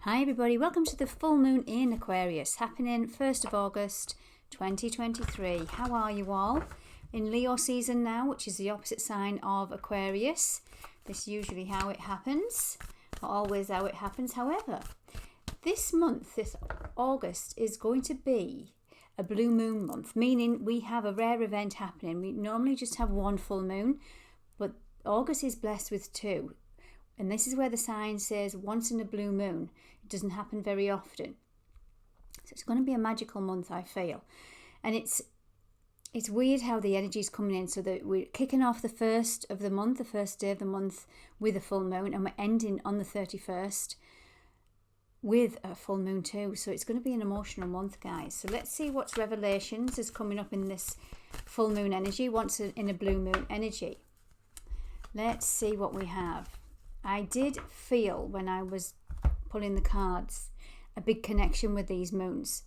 Hi everybody, welcome to the full moon in Aquarius, happening 1st of August 2023. How are you all? In Leo season now, which is the opposite sign of Aquarius. This is usually how it happens, not always how it happens. However, this month, this August, is going to be a blue moon month, meaning we have a rare event happening. We normally just have one full moon, but August is blessed with two. And this is where the sign says once in a blue moon. It doesn't happen very often. So it's going to be a magical month, I feel. And it's weird how the energy is coming in, so that we're kicking off the first of the month, the first day of the month, with a full moon, and we're ending on the 31st with a full moon too. So it's going to be an emotional month, guys. So let's see what's revelations is coming up in this full moon energy, once in a blue moon energy. Let's see what we have. I did feel when I was pulling the cards a big connection with these moons.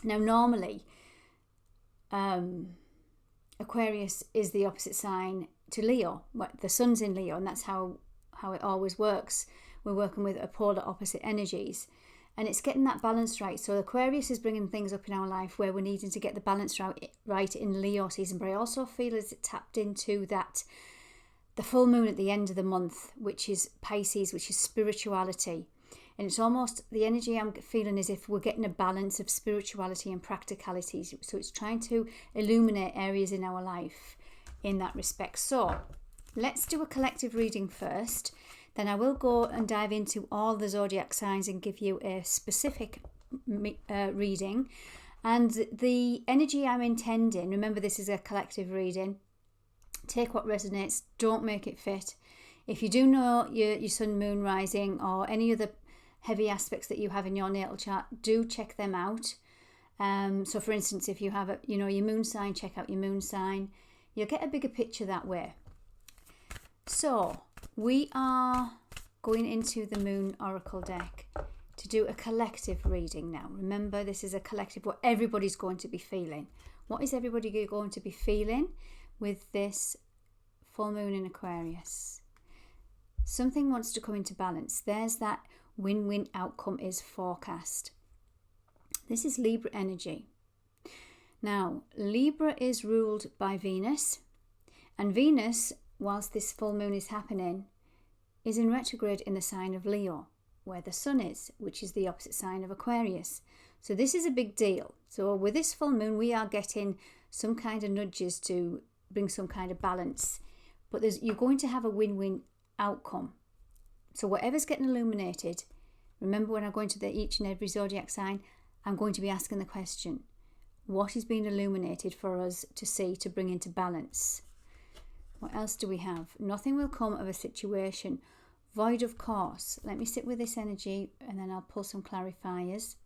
Now normally Aquarius is the opposite sign to Leo. The sun's in Leo, and that's how it always works. We're working with polar opposite energies, and it's getting that balance right. So Aquarius is bringing things up in our life where we're needing to get the balance right in Leo season, but I also feel as it tapped into that the full moon at the end of the month, which is Pisces, which is spirituality. And it's almost, the energy I'm feeling is if we're getting a balance of spirituality and practicality. So it's trying to illuminate areas in our life in that respect. So let's do a collective reading first. Then I will go and dive into all the zodiac signs and give you a specific reading. And the energy I'm intending, remember this is a collective reading, take what resonates, don't make it fit. If you do know your sun, moon, rising, or any other heavy aspects that you have in your natal chart, do check them out. So for instance, if you have your moon sign, check out your moon sign. You'll get a bigger picture that way. So we are going into the Moon Oracle deck to do a collective reading now. Remember, this is a collective, what everybody's going to be feeling. What is everybody going to be feeling with this full moon in Aquarius? Something wants to come into balance. There's that win-win outcome is forecast. This is Libra energy. Now, Libra is ruled by Venus, and Venus, whilst this full moon is happening, is in retrograde in the sign of Leo, where the sun is, which is the opposite sign of Aquarius. So this is a big deal. So with this full moon, we are getting some kind of nudges to bring some kind of balance, but you're going to have a win-win outcome. So whatever's getting illuminated, remember when I go into each and every zodiac sign, I'm going to be asking the question, what is being illuminated for us to see, to bring into balance? What else do we have? Nothing will come of a situation. Void of course. Let me sit with this energy and then I'll pull some clarifiers.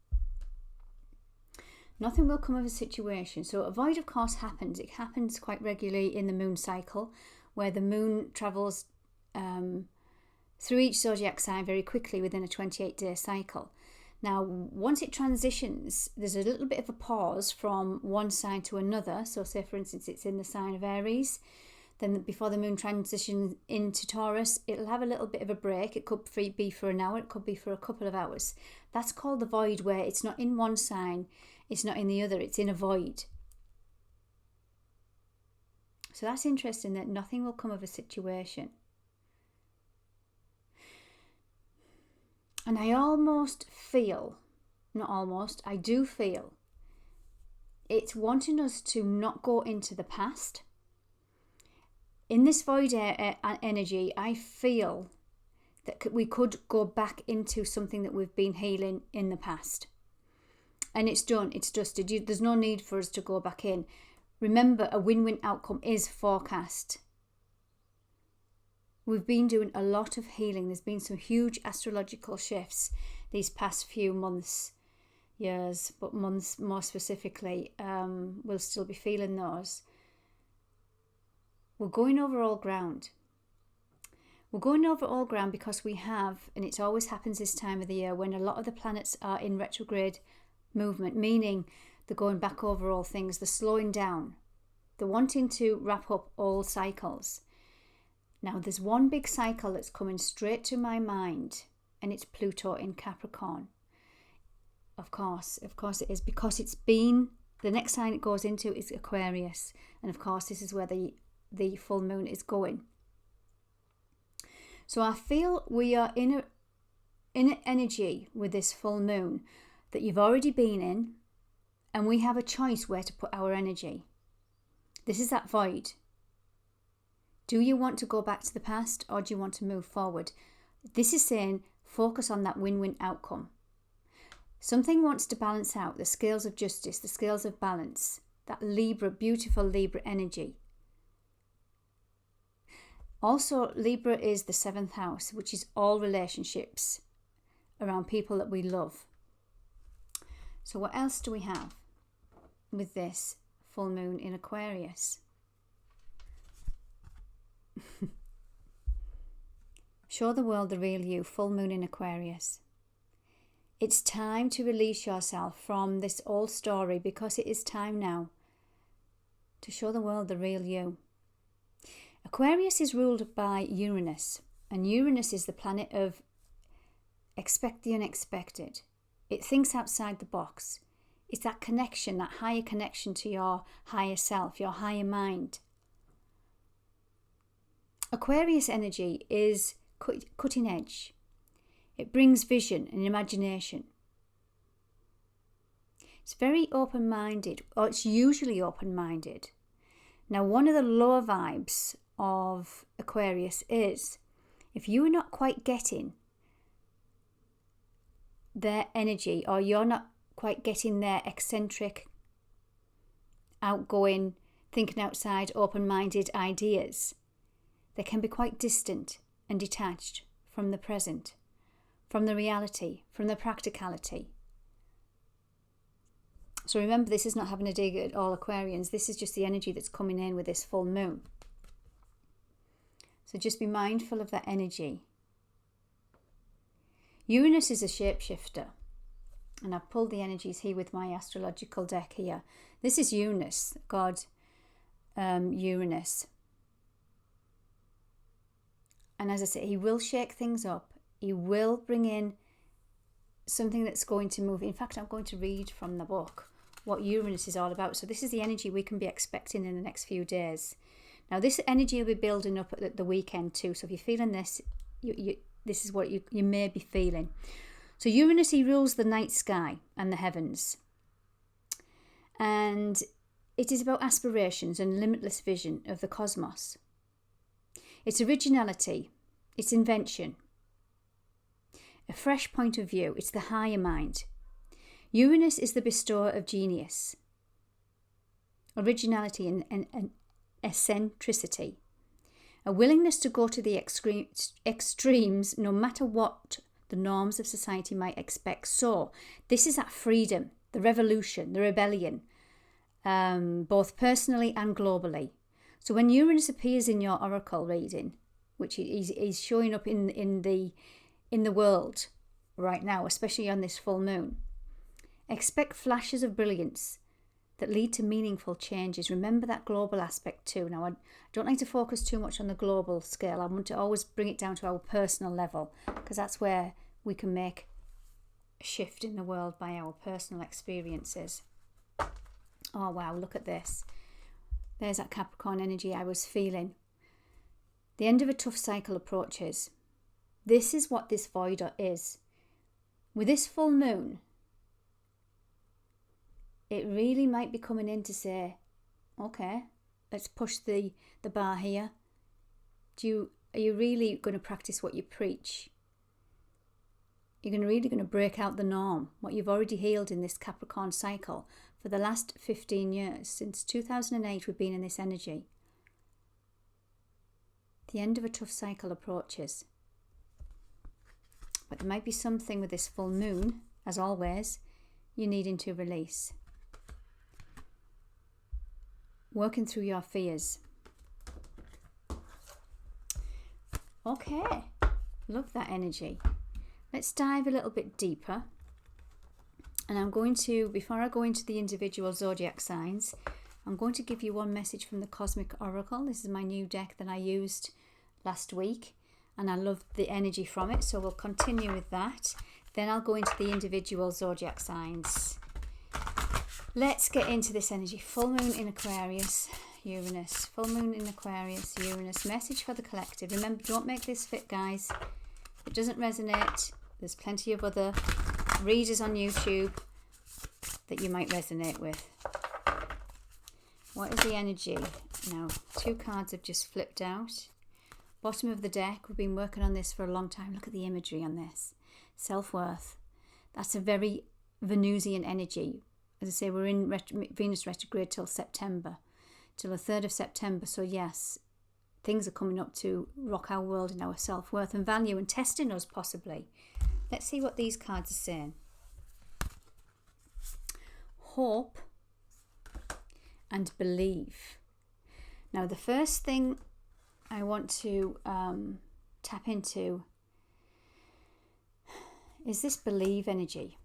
Nothing will come of a situation. So a void of course happens. It happens quite regularly in the moon cycle, where the moon travels through each zodiac sign very quickly within a 28-day cycle. Now, once it transitions, there's a little bit of a pause from one sign to another. So say, for instance, it's in the sign of Aries. Then before the moon transitions into Taurus, it'll have a little bit of a break. It could be for an hour. It could be for a couple of hours. That's called the void, where it's not in one sign, it's not in the other, it's in a void. So that's interesting, that nothing will come of a situation. And I almost feel, not almost, I do feel it's wanting us to not go into the past. In this void energy, I feel that we could go back into something that we've been healing in the past. And it's done, it's dusted. There's no need for us to go back in. Remember, a win-win outcome is forecast. We've been doing a lot of healing. There's been some huge astrological shifts these past few months, years, but months more specifically. We'll still be feeling those. We're going over all ground. We're going over all ground because we have, and it always happens this time of the year, when a lot of the planets are in retrograde movement, meaning they're going back over all things, they're slowing down, they're wanting to wrap up all cycles. Now, there's one big cycle that's coming straight to my mind and it's Pluto in Capricorn. Of course it is, because it's been, the next sign it goes into is Aquarius, and of course this is where the full moon is going. So I feel we are in an energy with this full moon that you've already been in, and we have a choice where to put our energy. This is that void. Do you want to go back to the past, or do you want to move forward? This is saying focus on that win-win outcome. Something wants to balance out the scales of justice, the scales of balance, that Libra, beautiful Libra energy. Also, Libra is the 7th house, which is all relationships around people that we love. So what else do we have with this full moon in Aquarius? Show the world the real you, full moon in Aquarius. It's time to release yourself from this old story, because it is time now to show the world the real you. Aquarius is ruled by Uranus, and Uranus is the planet of expect the unexpected. It thinks outside the box. It's that connection, that higher connection to your higher self, your higher mind. Aquarius energy is cutting edge. It brings vision and imagination. It's very open-minded, or it's usually open-minded. Now, one of the lower vibes of Aquarius is, if you are not quite getting their energy, or you're not quite getting their eccentric, outgoing, thinking outside, open-minded ideas, they can be quite distant and detached from the present, from the reality, from the practicality. So remember, this is not having a dig at all Aquarians. This is just the energy that's coming in with this full moon. So just be mindful of that energy. Uranus is a shapeshifter. And I've pulled the energies here with my astrological deck here. This is Uranus, God, Uranus. And as I say, he will shake things up. He will bring in something that's going to move. In fact, I'm going to read from the book what Uranus is all about. So this is the energy we can be expecting in the next few days. Now, this energy will be building up at the weekend too. So if you're feeling this, this is what you may be feeling. So Uranus, he rules the night sky and the heavens. And it is about aspirations and limitless vision of the cosmos. It's originality, it's invention, a fresh point of view. It's the higher mind. Uranus is the bestower of genius, originality and eccentricity, a willingness to go to the extremes no matter what the norms of society might expect. So this is that freedom, the revolution, the rebellion, both personally and globally. So when Uranus appears in your oracle reading, which is showing up in the world right now, especially on this full moon, expect flashes of brilliance that lead to meaningful changes. Remember that global aspect too. Now, I don't like to focus too much on the global scale. I want to always bring it down to our personal level, because that's where we can make a shift in the world by our personal experiences. Oh, wow, look at this. There's that Capricorn energy I was feeling. The end of a tough cycle approaches. This is what this void is. With this full moon, it really might be coming in to say, okay, let's push the bar here. Are you really going to practice what you preach? You're really going to break out the norm, what you've already healed in this Capricorn cycle for the last 15 years. Since 2008, we've been in this energy. The end of a tough cycle approaches. But there might be something with this full moon, as always, you're needing to release. Working through your fears. Okay, love that energy. Let's dive a little bit deeper. And I'm going to, before I go into the individual zodiac signs, I'm going to give you one message from the Cosmic Oracle. This is my new deck that I used last week. and I love the energy from it, so we'll continue with that. Then I'll go into the individual zodiac signs. Let's get into this energy. Full moon in Aquarius, Uranus. Full moon in Aquarius, Uranus. Message for the collective. Remember, don't make this fit, guys. If it doesn't resonate, there's plenty of other readers on YouTube that you might resonate with. What is the energy? Now, 2 cards have just flipped out. Bottom of the deck. We've been working on this for a long time. Look at the imagery on this. Self-worth. That's a very Venusian energy. As I say, we're in Venus retrograde till September, till the 3rd of September. So yes, things are coming up to rock our world in our self-worth and value and testing us possibly. Let's see what these cards are saying. Hope and believe. Now, the first thing I want to tap into is this believe energy.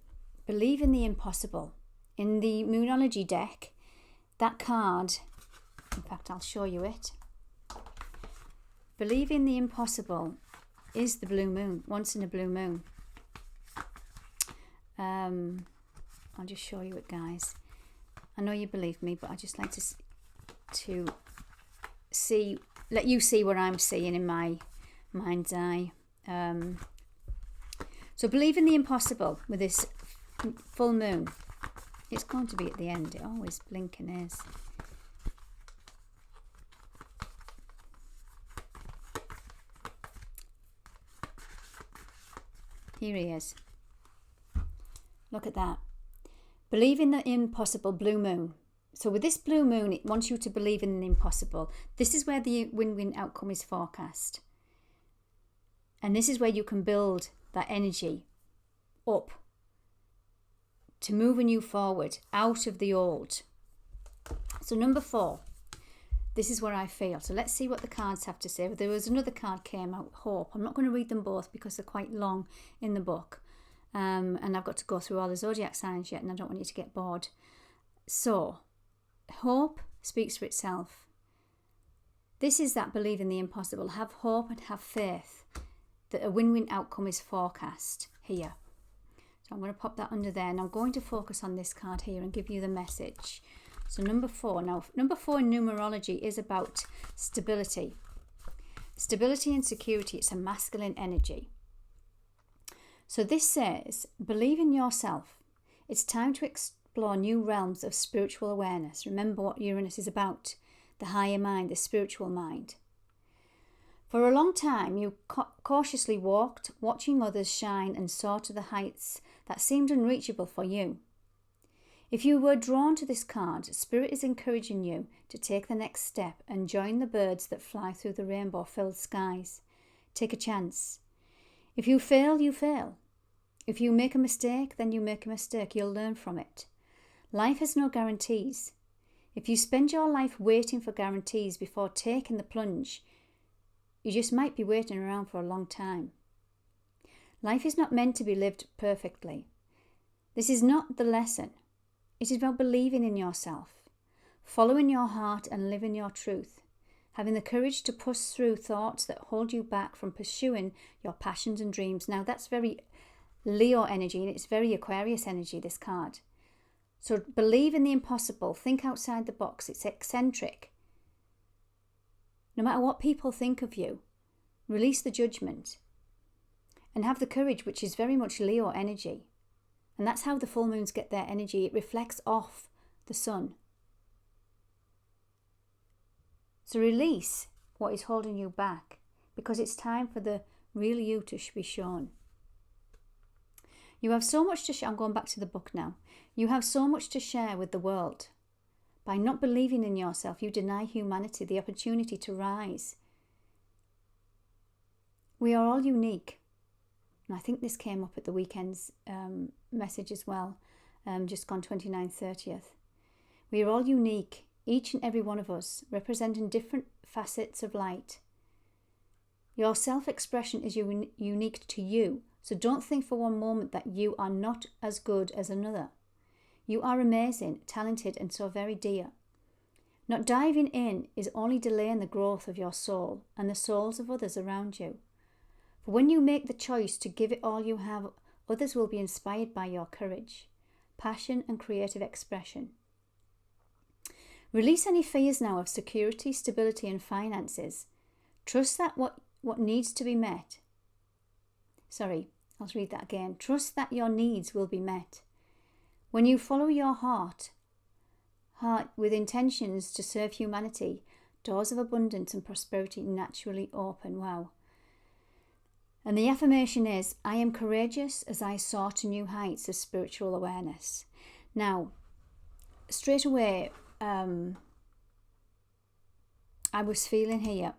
Believe in the impossible. In the Moonology deck, that card, in fact, I'll show you it. Believe in the impossible is the blue moon, once in a blue moon. I'll just show you it, guys. I know you believe me, but I just like to see, let you see what I'm seeing in my mind's eye. So believe in the impossible with this full moon. It's going to be at the end. It always blinking is. Here he is. Look at that. Believe in the impossible, blue moon. So with this blue moon, it wants you to believe in the impossible. This is where the win-win outcome is forecast. And this is where you can build that energy up to moving you forward out of the old. So number 4, this is where I feel. So let's see what the cards have to say. There was another card came out, hope. I'm not going to read them both because they're quite long in the book. And I've got to go through all the zodiac signs yet, and I don't want you to get bored. So, hope speaks for itself. This is that believe in the impossible. Have hope and have faith that a win-win outcome is forecast here. So I'm going to pop that under there, and I'm going to focus on this card here and give you the message. So number 4. Now, number 4 in numerology is about stability. Stability and security. It's a masculine energy. So this says, believe in yourself. It's time to explore new realms of spiritual awareness. Remember what Uranus is about, the higher mind, the spiritual mind. For a long time, you cautiously walked, watching others shine and soar to the heights that seemed unreachable for you. If you were drawn to this card, Spirit is encouraging you to take the next step and join the birds that fly through the rainbow-filled skies. Take a chance. If you fail, you fail. If you make a mistake, then you make a mistake. You'll learn from it. Life has no guarantees. If you spend your life waiting for guarantees before taking the plunge, you just might be waiting around for a long time. Life is not meant to be lived perfectly. This is not the lesson. It is about believing in yourself, following your heart and living your truth, having the courage to push through thoughts that hold you back from pursuing your passions and dreams. Now that's very Leo energy, and it's very Aquarius energy, this card. So believe in the impossible. Think outside the box. It's eccentric. No matter what people think of you, release the judgment and have the courage, which is very much Leo energy. And that's how the full moons get their energy. It reflects off the sun. So release what is holding you back, because it's time for the real you to be shown. You have so much to share. I'm going back to the book now. You have so much to share with the world. By not believing in yourself, you deny humanity the opportunity to rise. We are all unique. And I think this came up at the weekend's message as well, just gone 29th, 30th. We are all unique, each and every one of us, representing different facets of light. Your self-expression is unique to you, so don't think for one moment that you are not as good as another. You are amazing, talented, and so very dear. Not diving in is only delaying the growth of your soul and the souls of others around you. For when you make the choice to give it all you have, others will be inspired by your courage, passion, and creative expression. Release any fears now of security, stability, and finances. Trust that what needs to be met. Sorry, I'll read that again. Trust that your needs will be met. When you follow your heart with intentions to serve humanity, doors of abundance and prosperity naturally open. Wow. And the affirmation is, I am courageous as I soar to new heights of spiritual awareness. Now, straight away, I was feeling here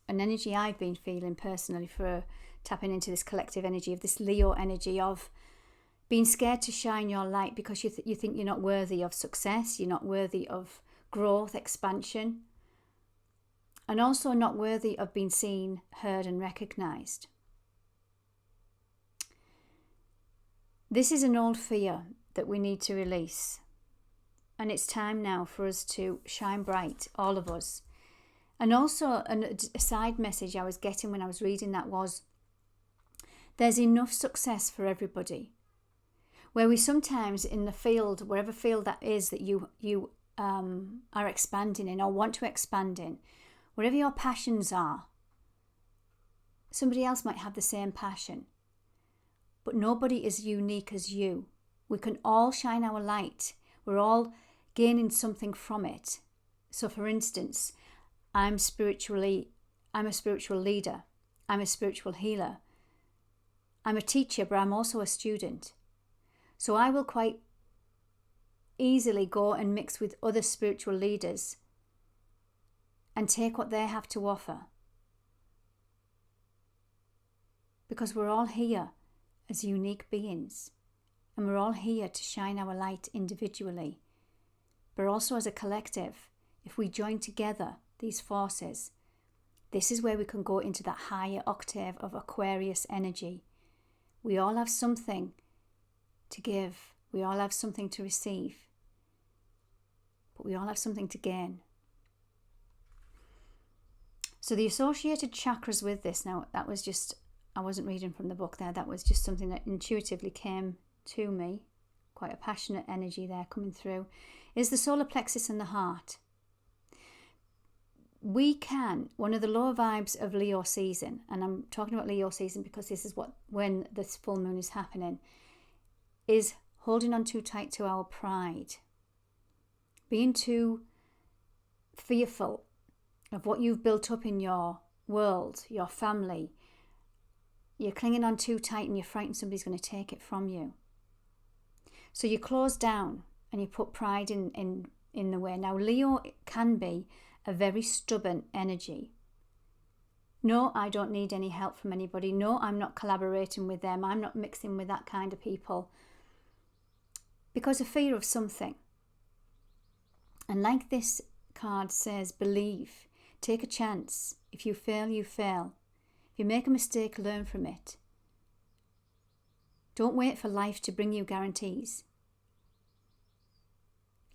an energy I've been feeling personally for tapping into this collective energy of this Leo energy of being scared to shine your light because you think you're not worthy of success, you're not worthy of growth, expansion, and also not worthy of being seen, heard, and recognized. This is an old fear that we need to release. And it's time now for us to shine bright, all of us. And also a side message I was getting when I was reading that was, there's enough success for everybody. Where we sometimes in the field, wherever field that is that you are expanding in or want to expand in, wherever your passions are, somebody else might have the same passion. But nobody is unique as you. We can all shine our light. We're all gaining something from it. So for instance, I'm a spiritual leader. I'm a spiritual healer. I'm a teacher, but I'm also a student. So I will quite easily go and mix with other spiritual leaders and take what they have to offer. Because we're all here as unique beings, and we're all here to shine our light individually, but also as a collective. If we join together these forces, this is where we can go into that higher octave of Aquarius energy. We all have something to give, we all have something to receive, but we all have something to gain. So the associated chakras with this, now that was just, I wasn't reading from the book there, that was just something that intuitively came to me, quite a passionate energy there coming through, is the solar plexus and the heart. We can, one of the lower vibes of Leo season, and I'm talking about Leo season because this is when this full moon is happening, is holding on too tight to our pride, being too fearful of what you've built up in your world, your family. You're clinging on too tight and you're frightened somebody's going to take it from you. So you close down and you put pride in the way. Now, Leo can be a very stubborn energy. No, I don't need any help from anybody. No, I'm not collaborating with them. I'm not mixing with that kind of people. Because of fear of something. And like this card says, believe. Take a chance. If you fail, you fail. If you make a mistake, learn from it. Don't wait for life to bring you guarantees.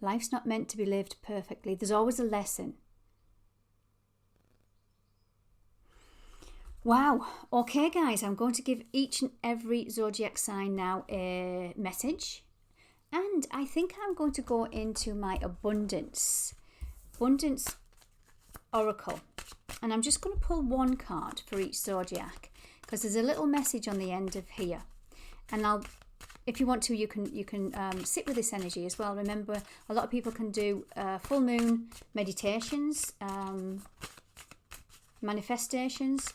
Life's not meant to be lived perfectly. There's always a lesson. Wow. Okay, guys, I'm going to give each and every zodiac sign now a message. And I think I'm going to go into my abundance oracle. And I'm just going to pull one card for each zodiac because there's a little message on the end of here. And if you want to, you can sit with this energy as well. Remember, a lot of people can do full moon meditations, manifestations.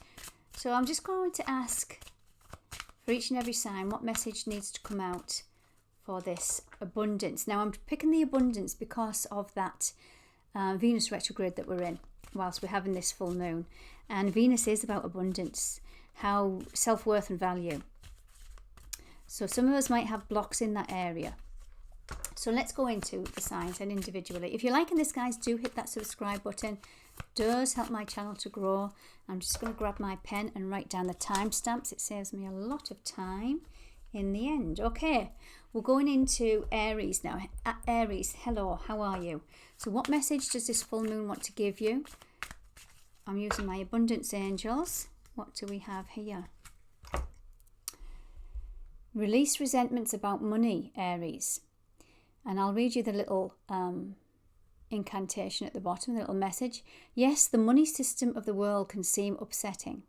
So I'm just going to ask for each and every sign what message needs to come out for this abundance. Now I'm picking the abundance because of that Venus retrograde that we're in whilst we're having this full moon. And Venus is about abundance, how self-worth and value. So some of us might have blocks in that area. So let's go into the signs and individually. If you're liking this, guys, do hit that subscribe button. It does help my channel to grow. I'm just going to grab my pen and write down the timestamps. It saves me a lot of time in the end. Okay, we're going into Aries now. Aries, hello, how are you? So what message does this full moon want to give you? I'm using my abundance angels. What do we have here? Release resentments about money, Aries. And I'll read you the little incantation at the bottom, the little message. Yes, the money system of the world can seem upsetting,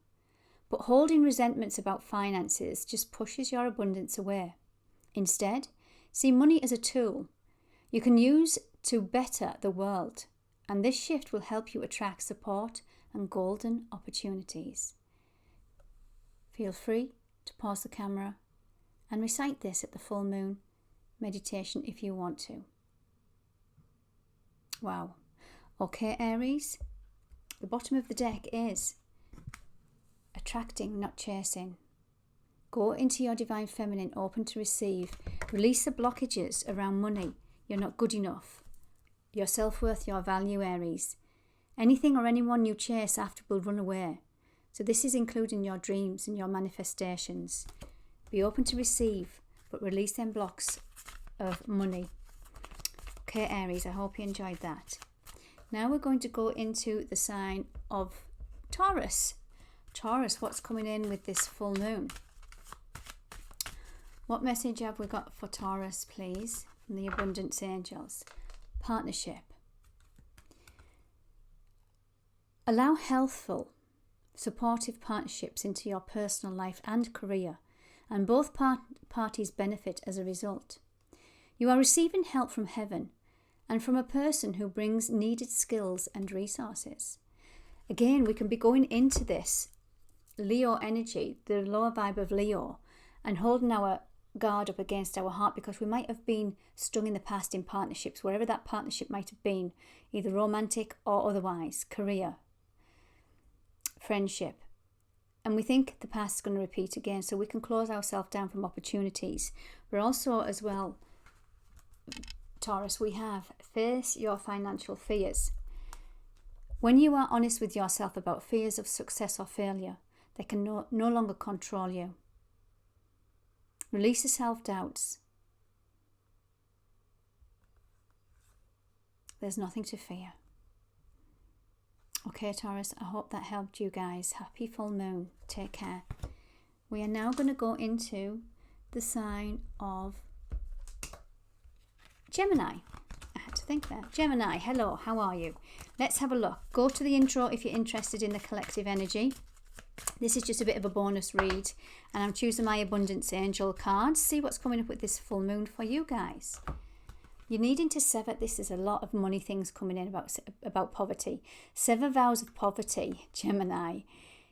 but holding resentments about finances just pushes your abundance away. Instead, see money as a tool you can use to better the world, and this shift will help you attract support and golden opportunities. Feel free to pause the camera and recite this at the full moon meditation if you want to. Wow. Okay, Aries, the bottom of the deck is attracting, not chasing. Go into your divine feminine, open to receive. Release the blockages around money. You're not good enough. Your self-worth, your value, Aries. Anything or anyone you chase after will run away. So this is including your dreams and your manifestations. Be open to receive, but release them blocks of money. Okay, Aries, I hope you enjoyed that. Now we're going to go into the sign of Taurus. Taurus, what's coming in with this full moon? What message have we got for Taurus, please, from the Abundance Angels? Partnership. Allow healthful, supportive partnerships into your personal life and career, and both parties benefit as a result. You are receiving help from heaven and from a person who brings needed skills and resources. Again, we can be going into this Leo energy, the lower vibe of Leo, and holding our guard up against our heart, because we might have been stung in the past in partnerships, wherever that partnership might have been, either romantic or otherwise, career, friendship. And we think the past is going to repeat again, so we can close ourselves down from opportunities. But also as well, Taurus, we have face your financial fears. When you are honest with yourself about fears of success or failure, they can no longer control you. Release the self-doubts. There's nothing to fear. Okay, Taurus, I hope that helped you guys. Happy full moon. Take care. We are now going to go into the sign of Gemini. I had to think there. Gemini, hello, how are you? Let's have a look. Go to the intro if you're interested in the collective energy. This is just a bit of a bonus read, and I'm choosing my Abundance Angel cards. See what's coming up with this full moon for you guys. You're needing to sever. This is a lot of money things coming in about poverty. Sever vows of poverty, Gemini.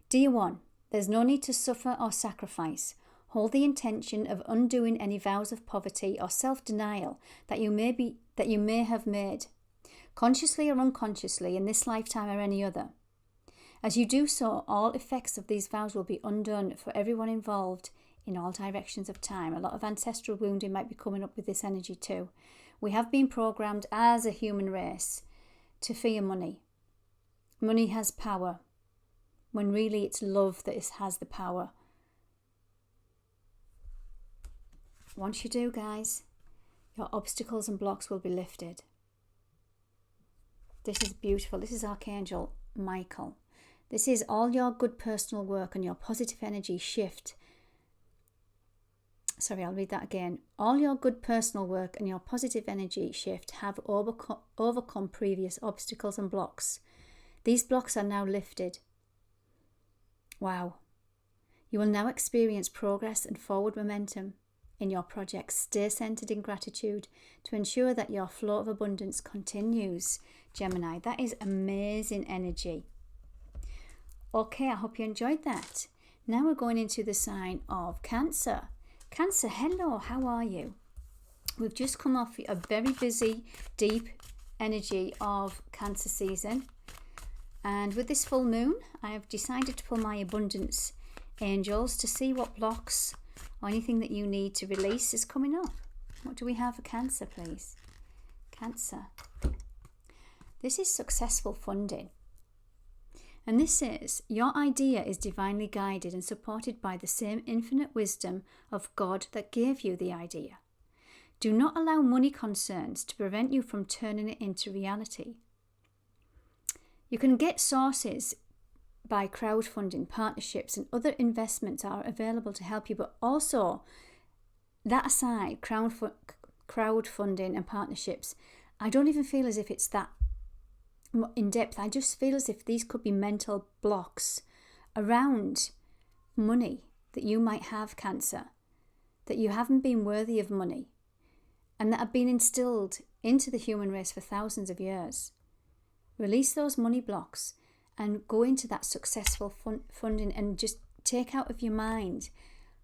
Dear one, there's no need to suffer or sacrifice. Hold the intention of undoing any vows of poverty or self-denial that you may have made, consciously or unconsciously, in this lifetime or any other. As you do so, all effects of these vows will be undone for everyone involved in all directions of time. A lot of ancestral wounding might be coming up with this energy too. We have been programmed as a human race to fear money. Money has power, when really it's love that has the power. Once you do, guys, your obstacles and blocks will be lifted. This is beautiful. This is Archangel Michael. This is all your good personal work and your positive energy shift. Sorry, I'll read that again. All your good personal work and your positive energy shift have overcome previous obstacles and blocks. These blocks are now lifted. Wow. You will now experience progress and forward momentum in your projects. Stay centered in gratitude to ensure that your flow of abundance continues. Gemini, that is amazing energy. Okay, I hope you enjoyed that. Now we're going into the sign of Cancer. Cancer, hello, how are you? We've just come off a very busy, deep energy of Cancer season. And with this full moon, I have decided to pull my Abundance Angels to see what blocks or anything that you need to release is coming up. What do we have for Cancer, please? Cancer. This is successful funding. And this is, your idea is divinely guided and supported by the same infinite wisdom of God that gave you the idea. Do not allow money concerns to prevent you from turning it into reality. You can get sources by crowdfunding, partnerships and other investments are available to help you, but also that aside, crowdfunding and partnerships, I don't even feel as if it's that in depth. I just feel as if these could be mental blocks around money that you might have, Cancer, that you haven't been worthy of money, and that have been instilled into the human race for thousands of years. Release those money blocks and go into that successful funding, and just take out of your mind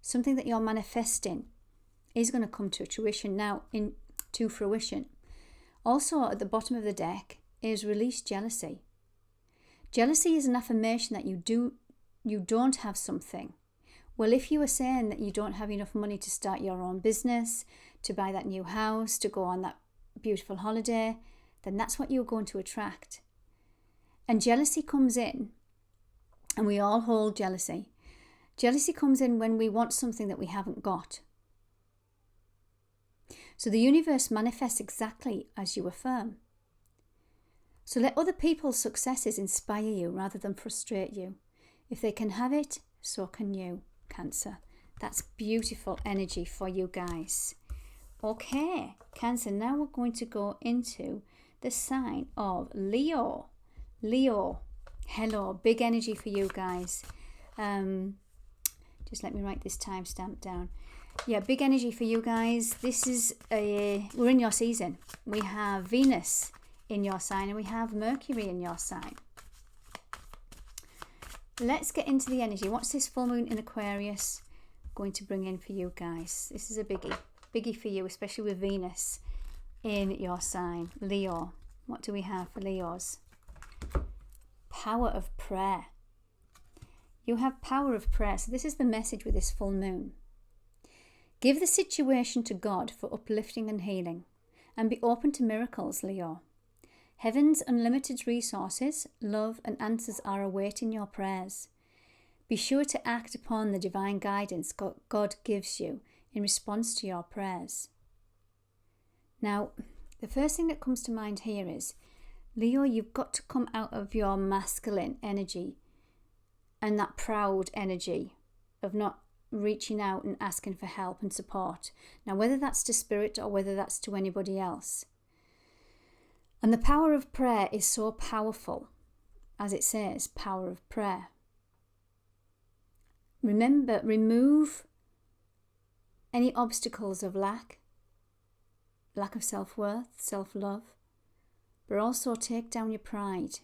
something that you're manifesting is going to come to fruition. Also, at the bottom of the deck is release jealousy. Jealousy is an affirmation that you don't have something. Well, if you are saying that you don't have enough money to start your own business, to buy that new house, to go on that beautiful holiday, then that's what you're going to attract. And jealousy comes in, and we all hold jealousy. Jealousy comes in when we want something that we haven't got. So the universe manifests exactly as you affirm. So let other people's successes inspire you rather than frustrate you. If they can have it, so can you, Cancer. That's beautiful energy for you guys. Okay, Cancer, now we're going to go into the sign of Leo. Leo, hello, big energy for you guys. Just let me write this timestamp down. Yeah, big energy for you guys. We're in your season. We have Venus in your sign, and we have Mercury in your sign. Let's get into the energy. What's this full moon in Aquarius going to bring in for you guys? This is a biggie for you, especially with Venus in your sign. Leo, what do we have for Leos? Power of prayer. You have power of prayer. So this is the message with this full moon. Give the situation to God for uplifting and healing, and be open to miracles, Leo. Heaven's unlimited resources, love and answers are awaiting your prayers. Be sure to act upon the divine guidance God gives you in response to your prayers. Now, the first thing that comes to mind here is, Leo, you've got to come out of your masculine energy and that proud energy of not reaching out and asking for help and support. Now, whether that's to spirit or whether that's to anybody else. And the power of prayer is so powerful, as it says, power of prayer. Remember, remove any obstacles of lack of self-worth, self-love, but also take down your pride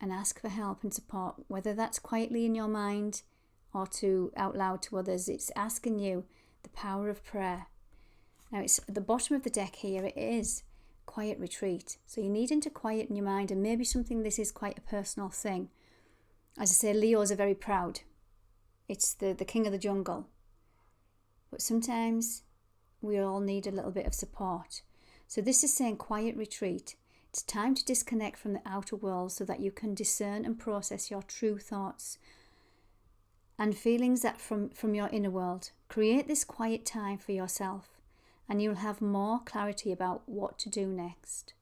and ask for help and support, whether that's quietly in your mind or out loud to others. It's asking you the power of prayer. Now, it's at the bottom of the deck here. It is quiet retreat. So you're needing to quieten your mind, and maybe this is quite a personal thing. As I say, Leos are very proud. It's the king of the jungle. But sometimes we all need a little bit of support. So this is saying quiet retreat. It's time to disconnect from the outer world so that you can discern and process your true thoughts and feelings that from your inner world. Create this quiet time for yourself, and you'll have more clarity about what to do next.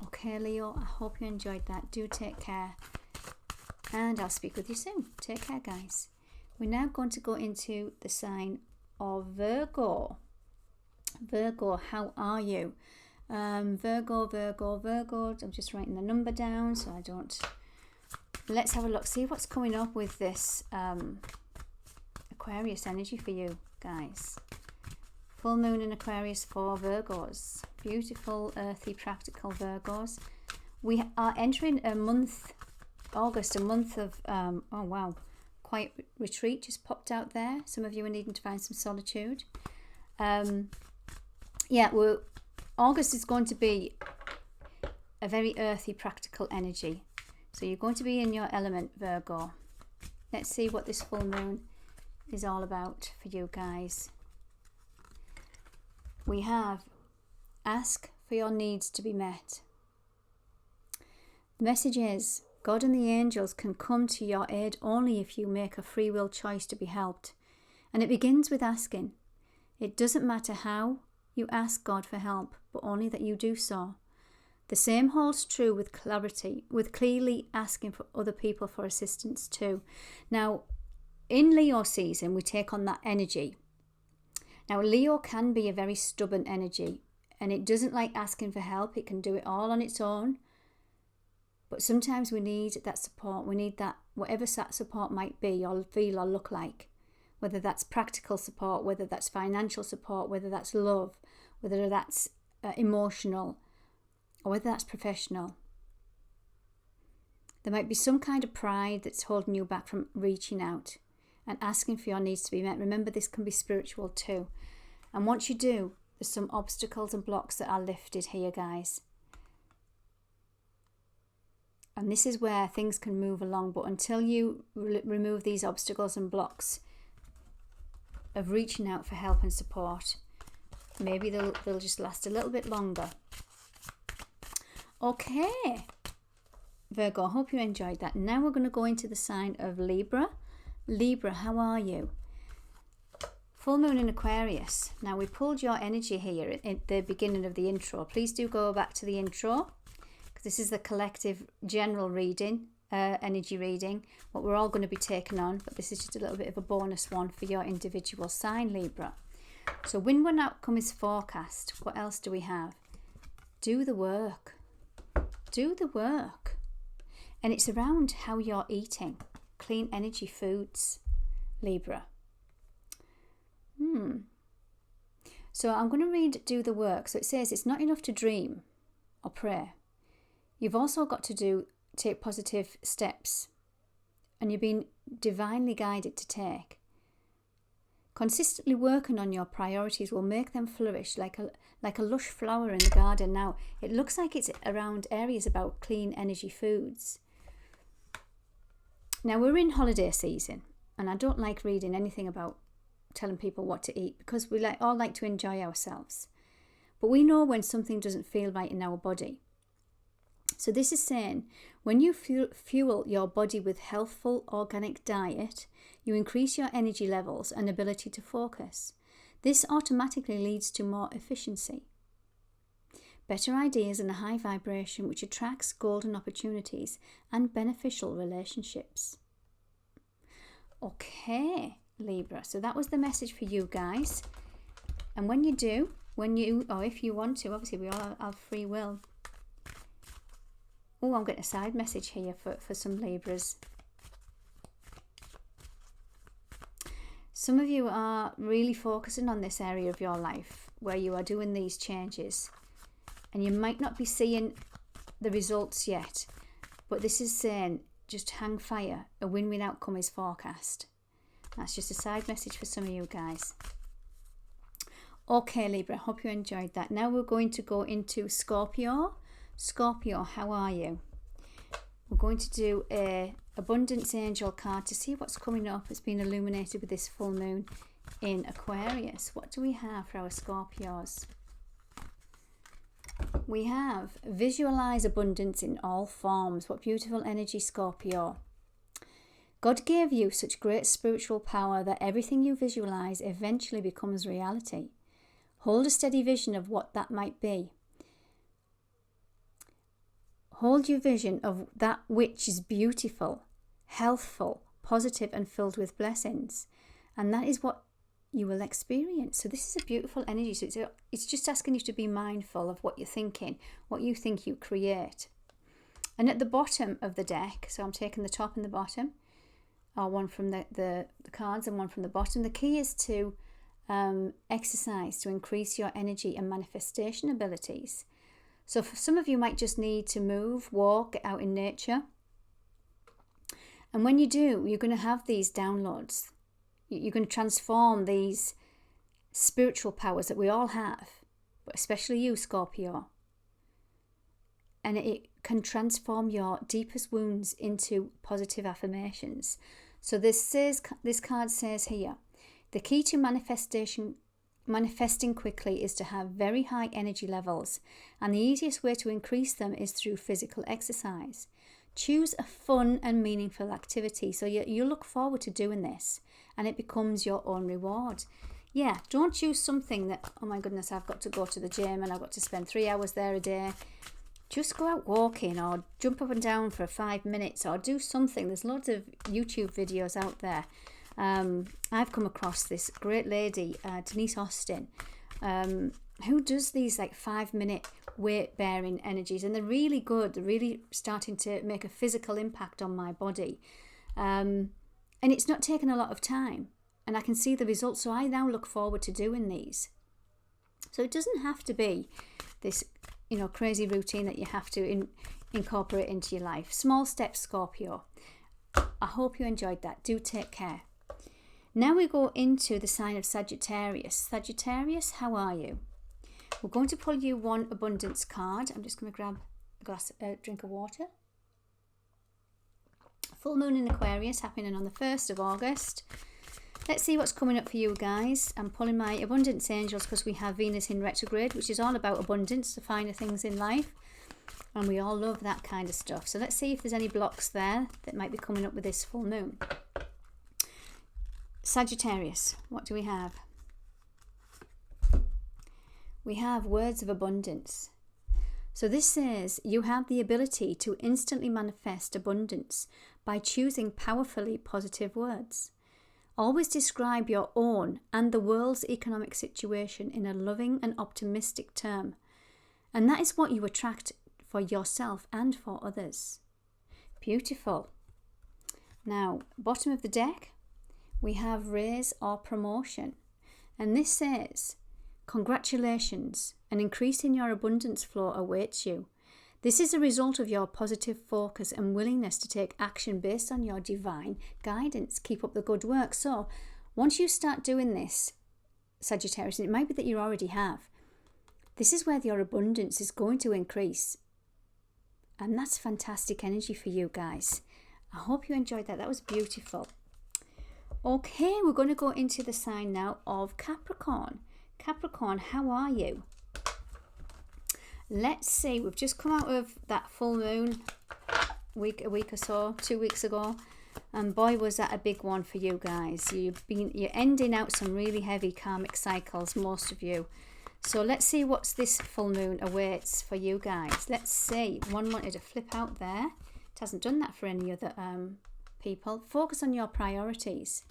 Okay, Leo, I hope you enjoyed that. Do take care, and I'll speak with you soon. Take care, guys. We're now going to go into the sign of Virgo. Virgo, how are you? Virgo. I'm just writing the number down so I don't... Let's have a look. See what's coming up with this Aquarius energy for you guys. Full moon in Aquarius for Virgos. Beautiful, earthy, practical Virgos. We are entering a month, August, a month of, oh wow, quiet retreat just popped out there. Some of you are needing to find some solitude. August is going to be a very earthy, practical energy. So you're going to be in your element, Virgo. Let's see what this full moon is all about for you guys. We have ask for your needs to be met. The message is God and the angels can come to your aid only if you make a free will choice to be helped. And it begins with asking. It doesn't matter how you ask God for help, but only that you do so. The same holds true with clarity, with clearly asking for other people for assistance too. Now, in Leo season, we take on that energy. Now, Leo can be a very stubborn energy, and it doesn't like asking for help. It can do it all on its own. But sometimes we need that support. We need that, whatever that support might be or feel or look like. Whether that's practical support, whether that's financial support, whether that's love, whether that's emotional, or whether that's professional. There might be some kind of pride that's holding you back from reaching out and asking for your needs to be met. Remember, this can be spiritual too. And once you do, there's some obstacles and blocks that are lifted here, guys. And this is where things can move along. But until you remove these obstacles and blocks of reaching out for help and support, maybe they'll just last a little bit longer. Okay, Virgo, I hope you enjoyed that. Now we're going to go into the sign of Libra. Libra, how are you? Full moon in Aquarius. Now, we pulled your energy here at the beginning of the intro. Please do go back to the intro, because this is the collective general reading, energy reading, what we're all going to be taking on. But this is just a little bit of a bonus one for your individual sign, Libra. So win-win outcome is forecast. What else do we have? Do the work. Do the work. And it's around how you're eating. Clean energy foods, Libra. So I'm going to read do the work. So it says it's not enough to dream or pray. You've also got to take positive steps. And you're being divinely guided to take. Consistently working on your priorities will make them flourish like a lush flower in the garden. Now, it looks like it's around areas about clean energy foods. Now, we're in holiday season, and I don't like reading anything about telling people what to eat, because we all like to enjoy ourselves. But we know when something doesn't feel right in our body. So this is saying, when you fuel your body with healthful organic diet, you increase your energy levels and ability to focus. This automatically leads to more efficiency, better ideas, and a high vibration, which attracts golden opportunities and beneficial relationships. Okay, Libra. So that was the message for you guys. And if you want to, obviously we all have free will. Oh, I'm getting a side message here for some Libras. Some of you are really focusing on this area of your life where you are doing these changes. And you might not be seeing the results yet. But this is saying, just hang fire. A win-win outcome is forecast. That's just a side message for some of you guys. Okay, Libra, hope you enjoyed that. Now we're going to go into Scorpio. Scorpio, how are you? We're going to do a abundance angel card to see what's coming up. It's been illuminated with this full moon in Aquarius. What do we have for our Scorpios? We have visualize abundance in all forms. What beautiful energy, Scorpio. God gave you such great spiritual power that everything you visualize eventually becomes reality. Hold a steady vision of what that might be. Hold your vision of that which is beautiful, healthful, positive, and filled with blessings. And that is what you will experience. So this is a beautiful energy. So it's just asking you to be mindful of what you're thinking, what you think you create. And at the bottom of the deck, so I'm taking the top and the bottom, or one from the cards and one from the bottom. The key is to exercise to increase your energy and manifestation abilities. So for some of you might just need to move, walk, get out in nature. And when you do, you're going to have these downloads. You're going to transform these spiritual powers that we all have, but especially you, Scorpio. And it can transform your deepest wounds into positive affirmations. So this card says here, the key to manifesting quickly is to have very high energy levels, and the easiest way to increase them is through physical exercise. Choose a fun and meaningful activity so you look forward to doing this, and it becomes your own reward. Yeah, don't choose something that, oh my goodness, I've got to go to the gym and I've got to spend 3 hours there a day. Just go out walking or jump up and down for 5 minutes or do something. There's loads of YouTube videos out there I've come across this great lady, Denise Austin, who does these like 5-minute weight bearing energies, and they're really good. They're really starting to make a physical impact on my body. And it's not taken a lot of time, and I can see the results. So I now look forward to doing these. So it doesn't have to be this, crazy routine that you have to incorporate into your life. Small steps, Scorpio. I hope you enjoyed that. Do take care. Now we go into the sign of Sagittarius. Sagittarius, how are you? We're going to pull you one abundance card. I'm just going to grab a drink of water. Full moon in Aquarius happening on the 1st of August. Let's see what's coming up for you guys. I'm pulling my abundance angels because we have Venus in retrograde, which is all about abundance, the finer things in life. And we all love that kind of stuff. So let's see if there's any blocks there that might be coming up with this full moon. Sagittarius, what do we have? We have words of abundance. So this says you have the ability to instantly manifest abundance by choosing powerfully positive words. Always describe your own and the world's economic situation in a loving and optimistic term. And that is what you attract for yourself and for others. Beautiful. Now, bottom of the deck, we have raise or promotion. And this says, congratulations, an increase in your abundance flow awaits you. This is a result of your positive focus and willingness to take action based on your divine guidance. Keep up the good work. So once you start doing this, Sagittarius, and it might be that you already have, this is where your abundance is going to increase. And that's fantastic energy for you guys. I hope you enjoyed that. That was beautiful. Okay, we're going to go into the sign now of Capricorn. Capricorn, how are you? Let's see, we've just come out of that full moon a week or so, 2 weeks ago, and boy was that a big one for you guys. You're ending out some really heavy karmic cycles, most of you. So let's see what's this full moon awaits for you guys. Let's see. One wanted to flip out there. It hasn't done that for any other people. Focus on your priorities.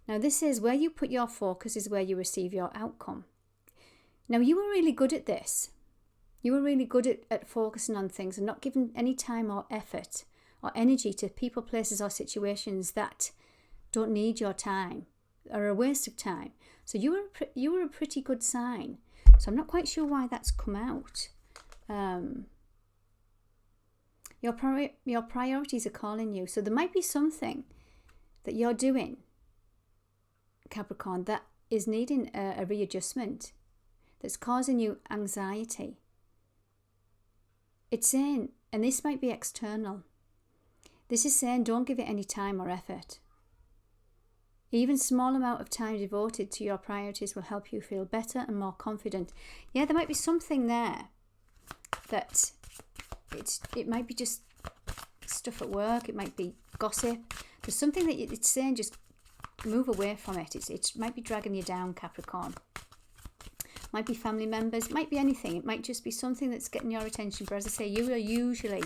Now this is where you put your focus is where you receive your outcome. Now you were really good at this. You were really good at focusing on things and not giving any time or effort or energy to people, places or situations that don't need your time, are a waste of time. So you were a pretty good sign. So I'm not quite sure why that's come out. Your priorities are calling you. So there might be something that you're doing, Capricorn, that is needing a readjustment, that's causing you anxiety. It's saying, and this might be external, this is saying don't give it any time or effort. Even small amount of time devoted to your priorities will help you feel better and more confident. Yeah, there might be something there that it might be just stuff at work. It might be gossip. There's something that it's saying just move away from it. It might be dragging you down, Capricorn. Might be family members. Might be anything. It might just be something that's getting your attention. But as I say, you are usually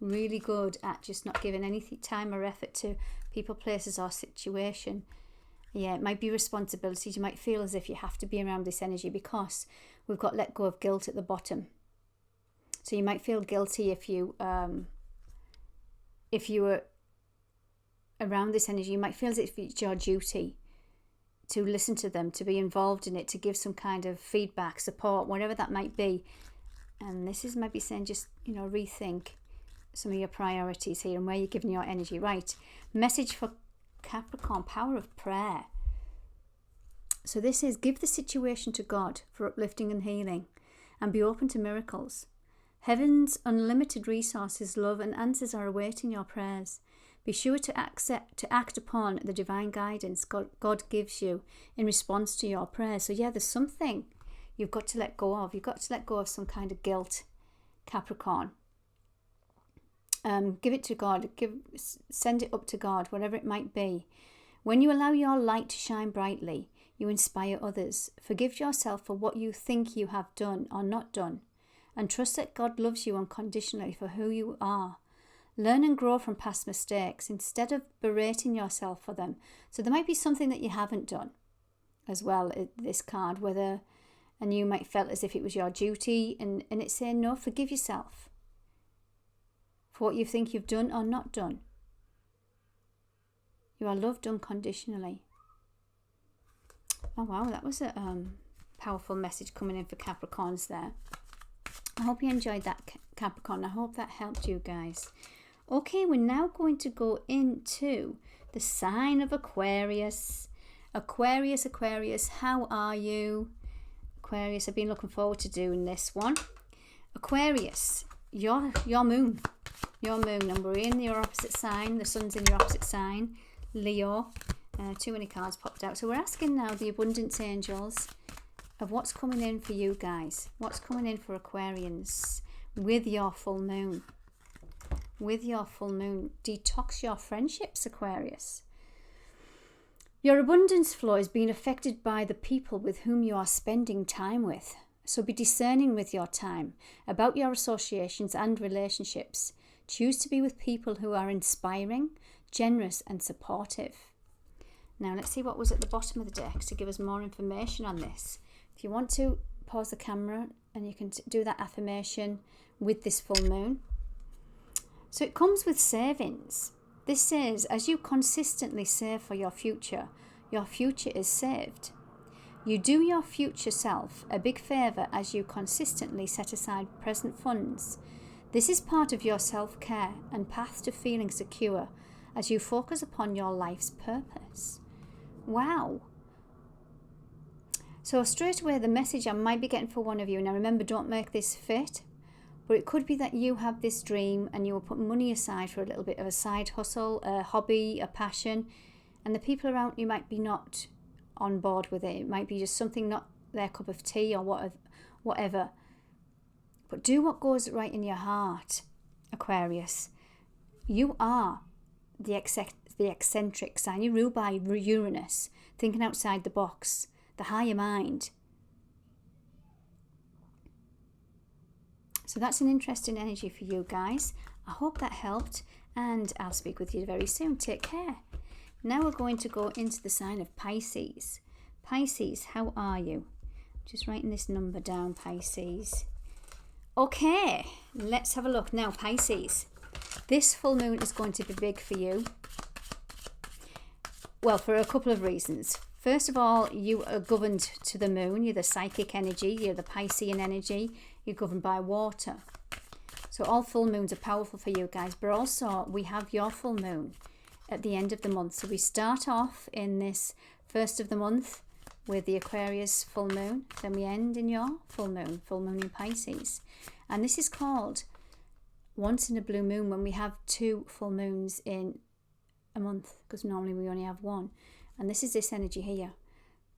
really good at just not giving any time or effort to people, places or situation. Yeah, it might be responsibilities. You might feel as if you have to be around this energy because we've got let go of guilt at the bottom. So you might feel guilty if you were around this energy. You might feel as if it's your duty to listen to them, to be involved in it, to give some kind of feedback, support, whatever that might be. And this is maybe saying just, rethink some of your priorities here and where you're giving your energy. Right, message for Capricorn, power of prayer. So this is, give the situation to God for uplifting and healing and be open to miracles. Heaven's unlimited resources, love and answers are awaiting your prayers. Be sure to act upon the divine guidance God gives you in response to your prayers. So yeah, there's something you've got to let go of. You've got to let go of some kind of guilt, Capricorn. Give it to God. Send it up to God, whatever it might be. When you allow your light to shine brightly, you inspire others. Forgive yourself for what you think you have done or not done, and trust that God loves you unconditionally for who you are. Learn and grow from past mistakes instead of berating yourself for them. So there might be something that you haven't done as well, this card, and you might felt as if it was your duty, and it's saying, no, forgive yourself for what you think you've done or not done. You are loved unconditionally. Oh wow, that was a powerful message coming in for Capricorns there. I hope you enjoyed that, Capricorn. I hope that helped you guys. Okay, we're now going to go into the sign of Aquarius. Aquarius, how are you? Aquarius, I've been looking forward to doing this one. Aquarius, your moon, and we're in your opposite sign. The sun's in your opposite sign, Leo. Too many cards popped out. So we're asking now the abundance angels of what's coming in for you guys. What's coming in for Aquarians with your full moon. With your full moon. Detox your friendships, Aquarius. Your abundance flow is being affected by the people with whom you are spending time with. So be discerning with your time about your associations and relationships. Choose to be with people who are inspiring, generous and supportive. Now let's see what was at the bottom of the deck to give us more information on this. If you want to, pause the camera and you can do that affirmation with this full moon. So it comes with savings. This says, as you consistently save for your future is saved. You do your future self a big favour as you consistently set aside present funds. This is part of your self-care and path to feeling secure as you focus upon your life's purpose. Wow. So straight away the message I might be getting for one of you, now remember, don't make this fit, but it could be that you have this dream and you will put money aside for a little bit of a side hustle, a hobby, a passion, and the people around you might be not on board with it. It might be just something not their cup of tea or whatever. But do what goes right in your heart, Aquarius. You are the eccentric sign. You're ruled by Uranus, thinking outside the box, the higher mind. So that's an interesting energy for you guys. I hope that helped, and I'll speak with you very soon. Take care. Now we're going to go into the sign of Pisces. Pisces, how are you? Just writing this number down, Pisces. Okay, let's have a look now, Pisces. This full moon is going to be big for you. Well, for a couple of reasons. First of all, you are governed to the moon. You're the psychic energy. You're the Piscean energy. You're governed by water. So all full moons are powerful for you guys. But also, we have your full moon at the end of the month. So we start off in this first of the month with the Aquarius full moon. Then we end in your full moon in Pisces. And this is called once in a blue moon, when we have 2 full moons in a month, because normally we only have 1. And this is this energy here.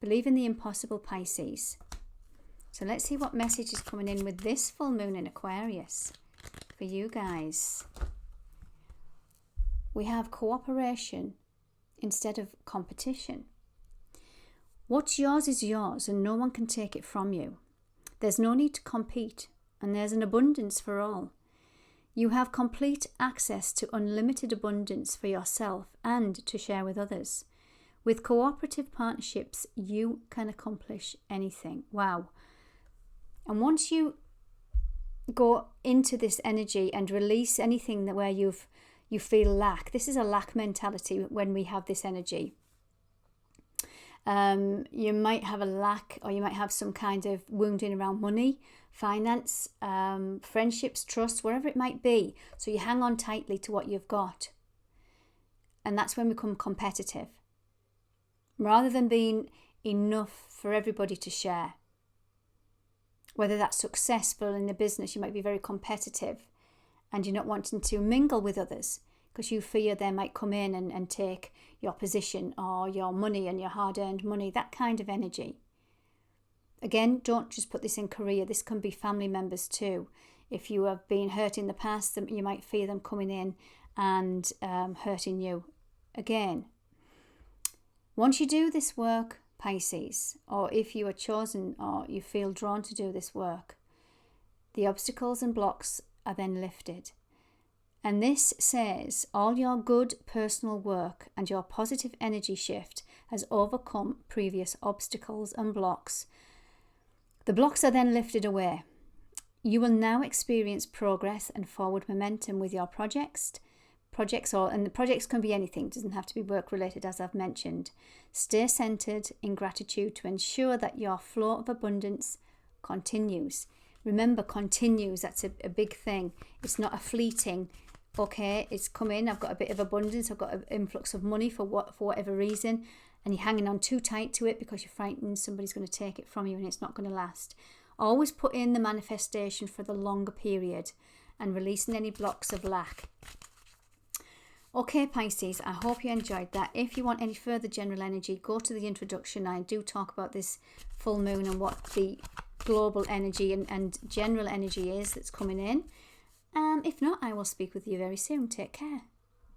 Believe in the impossible, Pisces. So let's see what message is coming in with this full moon in Aquarius for you guys. We have cooperation instead of competition. What's yours is yours and no one can take it from you. There's no need to compete, and there's an abundance for all. You have complete access to unlimited abundance for yourself and to share with others. With cooperative partnerships, you can accomplish anything. Wow. And once you go into this energy and release anything that where you feel lack, this is a lack mentality when we have this energy. You might have a lack, or you might have some kind of wounding around money, finance, friendships, trust, wherever it might be. So you hang on tightly to what you've got. And that's when we become competitive. Rather than being enough for everybody to share. Whether that's successful in the business, you might be very competitive and you're not wanting to mingle with others because you fear they might come in and take your position or your money and your hard-earned money, that kind of energy. Again, don't just put this in career. This can be family members too. If you have been hurt in the past, you might fear them coming in and hurting you again. Once you do this work, Pisces, or if you are chosen or you feel drawn to do this work, the obstacles and blocks are then lifted. And this says all your good personal work and your positive energy shift has overcome previous obstacles and blocks. The blocks are then lifted away. You will now experience progress and forward momentum with your projects, and the projects can be anything, it doesn't have to be work related, as I've mentioned. Stay centered in gratitude to ensure that your flow of abundance continues. Remember, continues, that's a big thing. It's not a fleeting, okay, it's come in, I've got a bit of abundance, I've got an influx of money for whatever reason, and you're hanging on too tight to it because you're frightened somebody's going to take it from you and it's not going to last. Always put in the manifestation for the longer period and releasing any blocks of lack. Okay, Pisces, I hope you enjoyed that. If you want any further general energy, go to the introduction. I do talk about this full moon and what the global energy and general energy is that's coming in. If not, I will speak with you very soon. Take care.